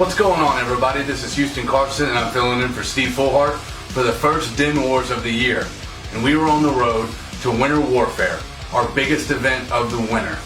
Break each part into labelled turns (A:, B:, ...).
A: What's going on, everybody? This is Houston Carson, and I'm filling in for Steve Fullhart for the first Den Wars of the year. And we were on the road to Winter Warfare, our biggest event of the winter.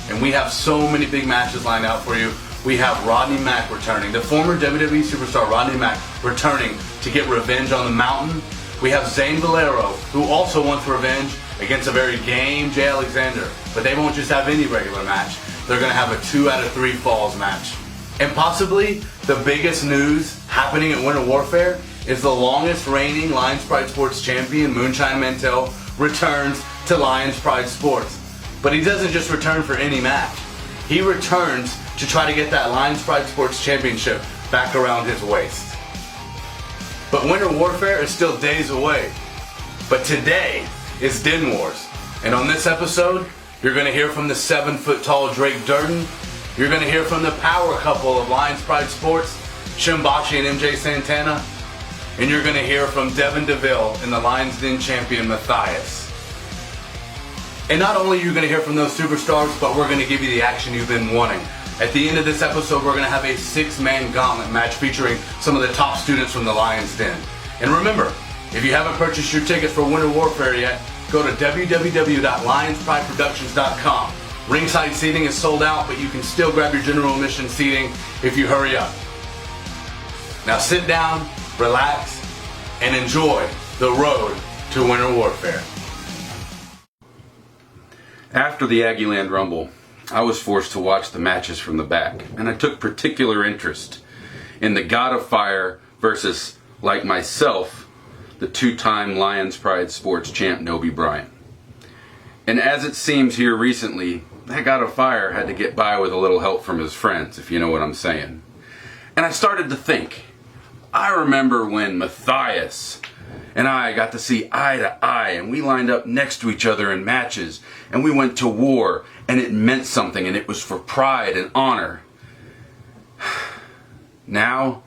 A: And we have so many big matches lined out for you. We have Rodney Mack returning, the former WWE superstar Rodney Mack returning to get revenge on the Mountain. We have Zane Valero, who also wants revenge against a very game Jay Alexander. But they won't just have any regular match. They're going to have a 2 out of 3 falls match. And possibly the biggest news happening at Winter Warfare is the longest reigning Lions Pride Sports champion, Moonshine Mantell, returns to Lions Pride Sports. But he doesn't just return for any match. He returns to try to get that Lions Pride Sports championship back around his waist. But Winter Warfare is still days away. But today is Den Wars. And on this episode, you're going to hear from the 7-foot-tall Drake Durden. You're going to hear from the power couple of Lions Pride Sports, Shimbashi and MJ Santana. And you're going to hear from Devin DeVille and the Lions Den champion, Matthias. And not only are you going to hear from those superstars, but we're going to give you the action you've been wanting. At the end of this episode, we're going to have a 6-man gauntlet match featuring some of the top students from the Lions Den. And remember, if you haven't purchased your tickets for Winter Warfare yet, go to www.lionsprideproductions.com. Ringside seating is sold out, but you can still grab your general admission seating if you hurry up. Now sit down, relax, and enjoy the road to Winter Warfare. After the Aggieland Rumble, I was forced to watch the matches from the back, and I took particular interest in the God of Fire versus, like myself, the 2-time Lions Pride Sports champ Nobi Bryant. And as it seems here recently, that God of Fire had to get by with a little help from his friends, if you know what I'm saying. And I started to think, I remember when Matthias and I got to see eye to eye, and we lined up next to each other in matches, and we went to war, and it meant something, and it was for pride and honor. Now,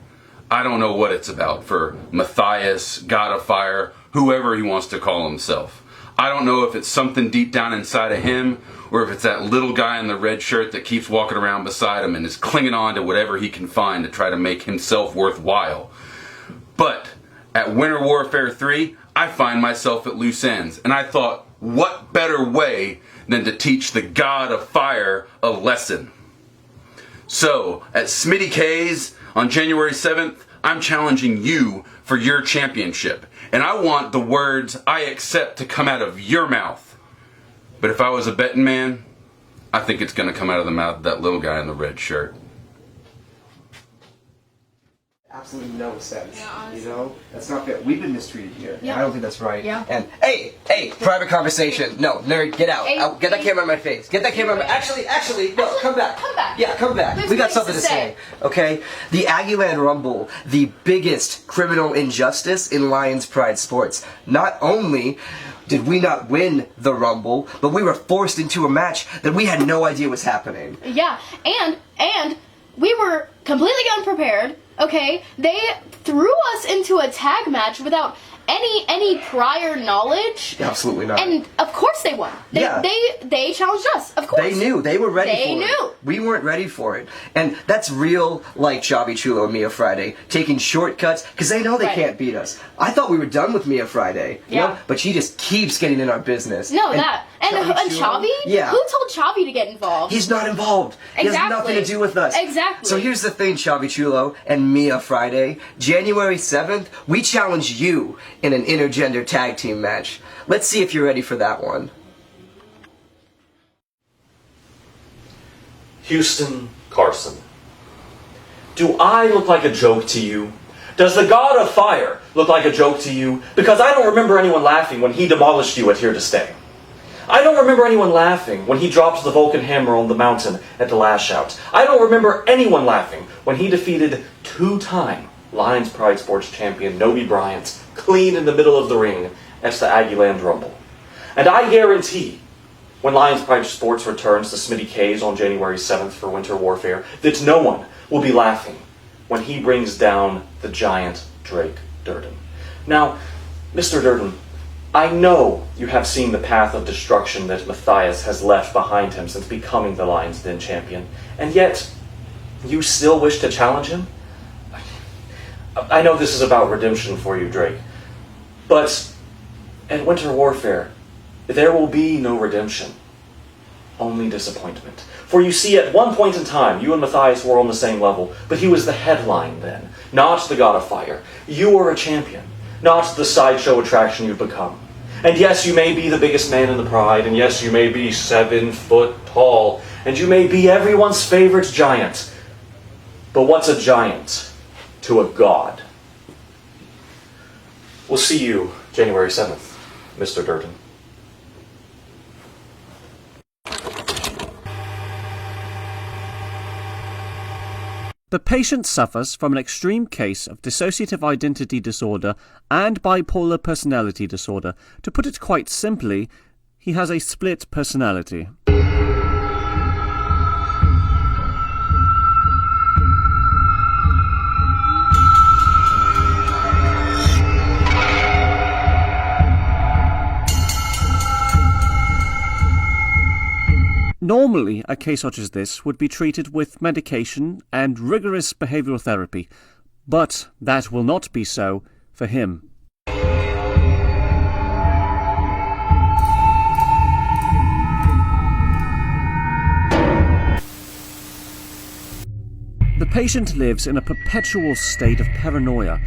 A: I don't know what it's about for Matthias, God of Fire, whoever he wants to call himself. I don't know if it's something deep down inside of him, or if it's that little guy in the red shirt that keeps walking around beside him and is clinging on to whatever he can find to try to make himself worthwhile. But at Winter Warfare 3, I find myself at loose ends, and I thought, what better way than to teach the God of Fire a lesson? So, at Smitty K's on January 7th, I'm challenging you for your championship. And I want the words I accept to come out of your mouth. But if I was a betting man, I think it's going to come out of the mouth of that little guy in the red shirt.
B: Absolutely no sense.
C: Yeah, honestly.
B: You know? That's not fair. We've been mistreated here.
C: Yeah.
B: I don't think that's right.
C: Yeah.
B: And hey, private conversation. No, nerd, get out.
C: Hey,
B: Get that camera in my face. Get that camera in my Actually, no, come back.
C: Come back.
B: Yeah, come back.
C: There's
B: We got
C: things
B: something
C: to
B: to say. Okay? The Aggieland Rumble, the biggest criminal injustice in Lions Pride Sports. Not only did we not win the Rumble, but we were forced into a match that we had no idea was happening.
C: Yeah, and we were completely unprepared. Okay, they threw us into a tag match without any prior knowledge.
B: Absolutely not.
C: And of course they won. They challenged us. Of course.
B: They knew. They were ready for it.
C: They knew.
B: We weren't ready for it. And that's real like Chavi Chulo and Mia Friday, taking shortcuts, because they know they
C: Right.
B: can't beat us. I thought we were done with Mia Friday. You
C: Yeah.
B: know? But she just keeps getting in our business.
C: No, that. And Chavi?
B: Yeah.
C: Who told Chavi to get involved?
B: He's not involved. He has
C: Exactly.
B: nothing to do with us.
C: Exactly.
B: So here's the thing, Chavi Chulo and Mia Friday. January 7th, we challenge you in an intergender tag team match. Let's see if you're ready for that one.
D: Houston Carson. Do I look like a joke to you? Does the God of Fire look like a joke to you? Because I don't remember anyone laughing when he demolished you at Here to Stay. I don't remember anyone laughing when he dropped the Vulcan hammer on the mountain at the Last Shout. I don't remember anyone laughing when he defeated 2-time Lions Pride Sports champion Nobi Bryant clean in the middle of the ring at the Aggieland Rumble. And I guarantee, when Lions Pride Sports returns to Smitty K's on January 7th for Winter Warfare, that no one will be laughing when he brings down the giant Drake Durden. Now, Mr. Durden, I know you have seen the path of destruction that Matthias has left behind him since becoming the Lions Den champion, and yet you still wish to challenge him? I know this is about redemption for you, Drake. But at Winter Warfare, there will be no redemption. Only disappointment. For you see, at one point in time, you and Matthias were on the same level, but he was the headline then, not the God of Fire. You were a champion, not the sideshow attraction you've become. And yes, you may be the biggest man in the Pride, and yes, you may be 7 foot tall, and you may be everyone's favorite giant. But what's a giant to a god? We'll see you January 7th, Mr. Durden.
E: The patient suffers from an extreme case of dissociative identity disorder and bipolar personality disorder. To put it quite simply, he has a split personality. Normally, a case such as this would be treated with medication and rigorous behavioral therapy, but that will not be so for him. The patient lives in a perpetual state of paranoia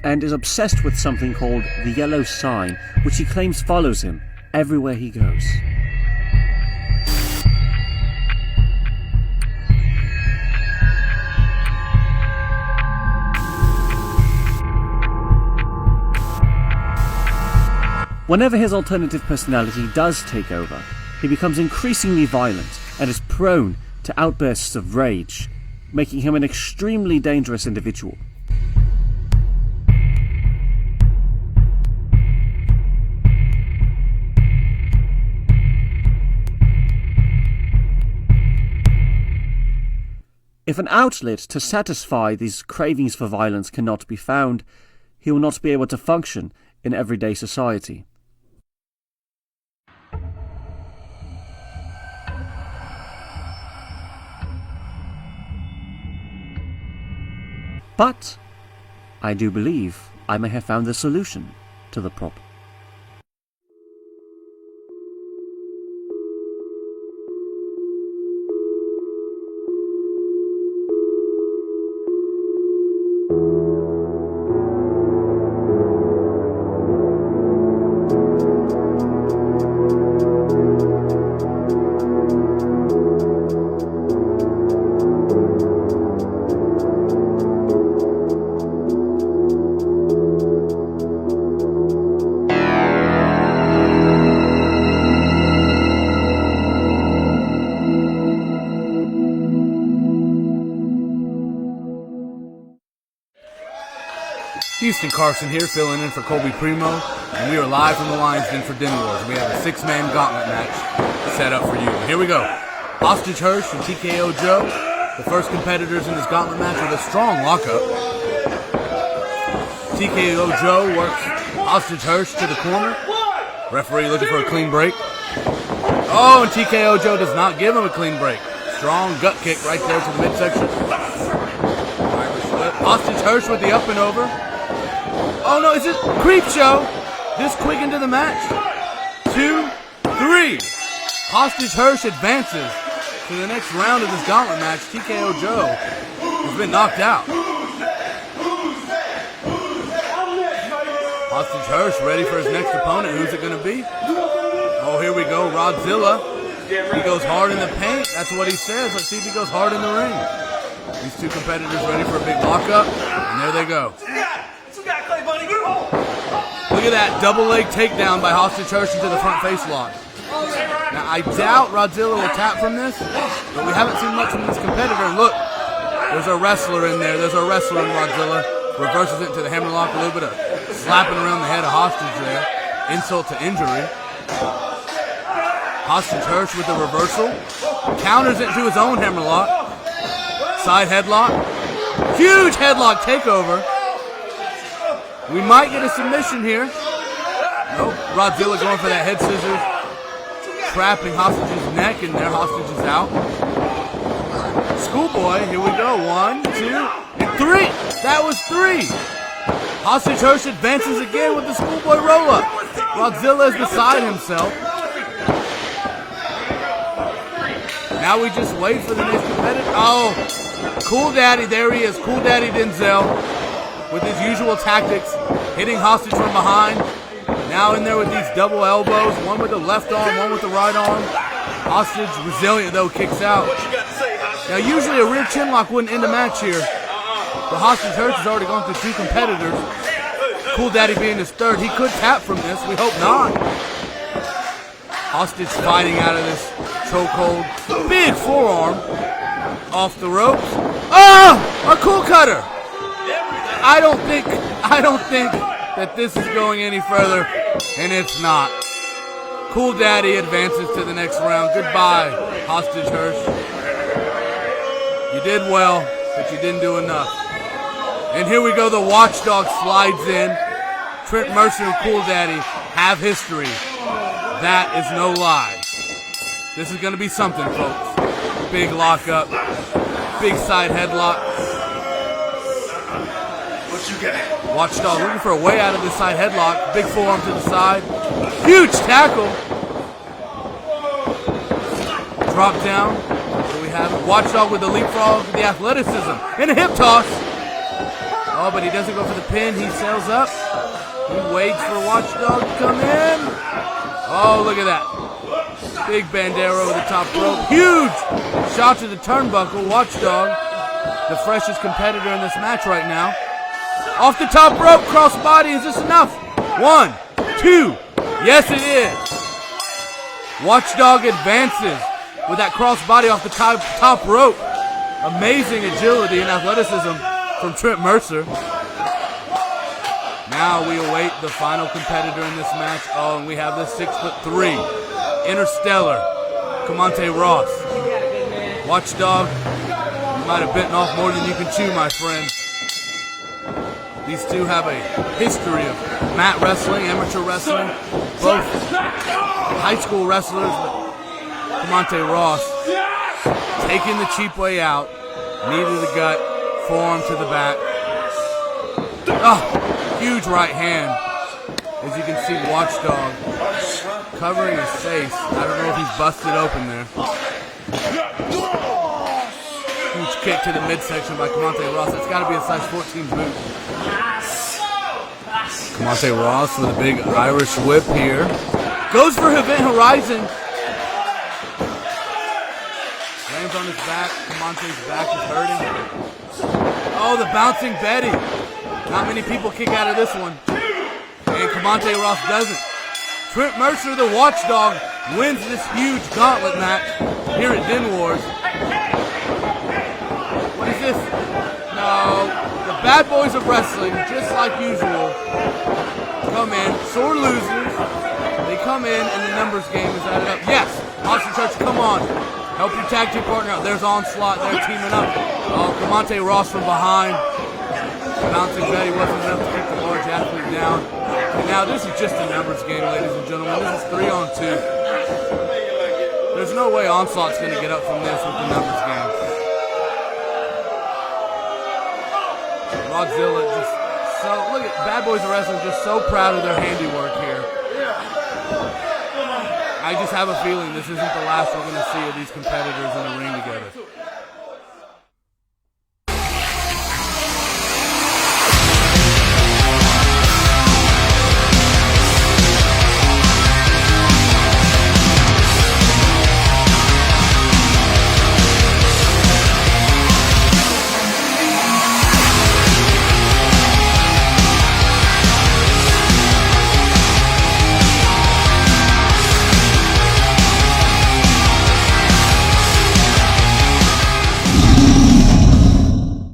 E: and is obsessed with something called the yellow sign, which he claims follows him everywhere he goes. Whenever his alternative personality does take over, he becomes increasingly violent and is prone to outbursts of rage, making him an extremely dangerous individual. If an outlet to satisfy these cravings for violence cannot be found, he will not be able to function in everyday society. But I do believe I may have found the solution to the problem.
A: Houston Carson here, filling in for Colby Primo, and we are live from the Lions Den for Den Wars. We have a 6-man gauntlet match set up for you. Here we go. Hostage Hirsch and TKO Joe, the first competitors in this gauntlet match with a strong lockup. TKO Joe works Hostage Hirsch to the corner. Referee looking for a clean break. Oh, and TKO Joe does not give him a clean break. Strong gut kick right there to the midsection. Hostage Hirsch with the up and over. Oh no, is it Creep Show? This quick into the match. 2, 3. Hostage Hirsch advances to the next round of this gauntlet match. TKO Joe has been knocked out. Hostage Hirsch ready for his next opponent. Who's it going to be? Oh, here we go. Rodzilla. He goes hard in the paint. That's what he says. Let's see if he goes hard in the ring. These two competitors ready for a big lockup. And there they go. Look at that double leg takedown by Hostage Hirsch into the front face lock. Now, I doubt Rodzilla will tap from this, but we haven't seen much from this competitor. Look, there's a wrestler in there. There's a wrestler in Rodzilla. Reverses it into the hammerlock. A little bit of slapping around the head of Hostage there. Insult to injury. Hostage Hirsch with the reversal. Counters it to his own hammerlock. Side headlock. Huge headlock takeover. We might get a submission here. Nope. Rodzilla going for that head scissors. Trapping Hostage's neck, and their Hostage is out. Schoolboy, here we go. 1, 2, and 3.
F: That was 3. Hostage Hirsch advances again with the schoolboy roll-up. Rodzilla is beside himself. Now we just wait for the next competitor. Oh, Cool Daddy, there he is. Cool Daddy Denzel with his usual tactics, hitting Hostage from behind. Now in there with these double elbows, one with the left arm, one with the right arm. Hostage, resilient though, kicks out. Now usually a rear chin lock wouldn't end a match here. The Hostage Hirsch has already gone through 2 competitors. Cool Daddy being his 3rd. He could tap from this. We hope not. Hostage fighting out of this chokehold. Big forearm. Off the ropes. Oh! A cool cutter! I don't think that this is going any further, and it's not. Cool Daddy advances to the next round. Goodbye, Hostage Hirsch. You did well, but you didn't do enough. And here we go, the Watchdog slides in. Trent Mercer and Cool Daddy have history. That is no lie. This is going to be something, folks. Big lockup. Big side headlock.
A: What you got?
F: Watchdog looking for a way out of this side headlock. Big forearm to the side. Huge tackle. Drop down. So we have Watchdog with the leapfrog, the athleticism, and a hip toss. Oh, but he doesn't go for the pin. He sails up. He waits for Watchdog to come in. Oh, look at that. Big Bandera over the top rope. Huge shot to the turnbuckle. Watchdog, the freshest competitor in this match right now. Off the top rope, crossbody. Is this enough? 1, 2. Yes, it is. Watchdog advances with that crossbody off the top rope. Amazing agility and athleticism from Trent Mercer. Now we await the final competitor in this match. Oh, and we have this 6'3", Interstellar, Kamante Ross. Watchdog, you might have bitten off more than you can chew, my friend. These two have a history of mat wrestling, amateur wrestling, both high school wrestlers, but Kamante Ross taking the cheap way out, knee to the gut, forearm to the back. Oh, huge right hand. As you can see, Watchdog covering his face. I don't know if he's busted open there. Huge kick to the midsection by Kamante Ross. It's got to be a size 14 boot. Kamante Ross with a big Irish whip here. Goes for Event Horizon. Lands on his back. Kamante's back is hurting. Oh, the bouncing Betty. Not many people kick out of this one. And Kamante Ross doesn't. Trent Mercer, the Watchdog, wins this huge gauntlet match here at Den Wars. What is this? No. The Bad Boys of Wrestling, just like usual, come in. Sore losers. They come in and the numbers game is added up. Yes. Austin Church, come on. Help your tag team partner out. There's Onslaught. They're teaming up. Oh, Kamante Ross from behind. Bouncing Betty wasn't enough to keep the large athlete down. And now this is just a numbers game, ladies and gentlemen. This is 3-on-2. There's no way Onslaught's going to get up from this with the numbers game. Rodzilla just so, look at Bad Boys of Wrestling just so proud of their handiwork here. I just have a feeling this isn't the last we're going to see of these competitors in the ring together.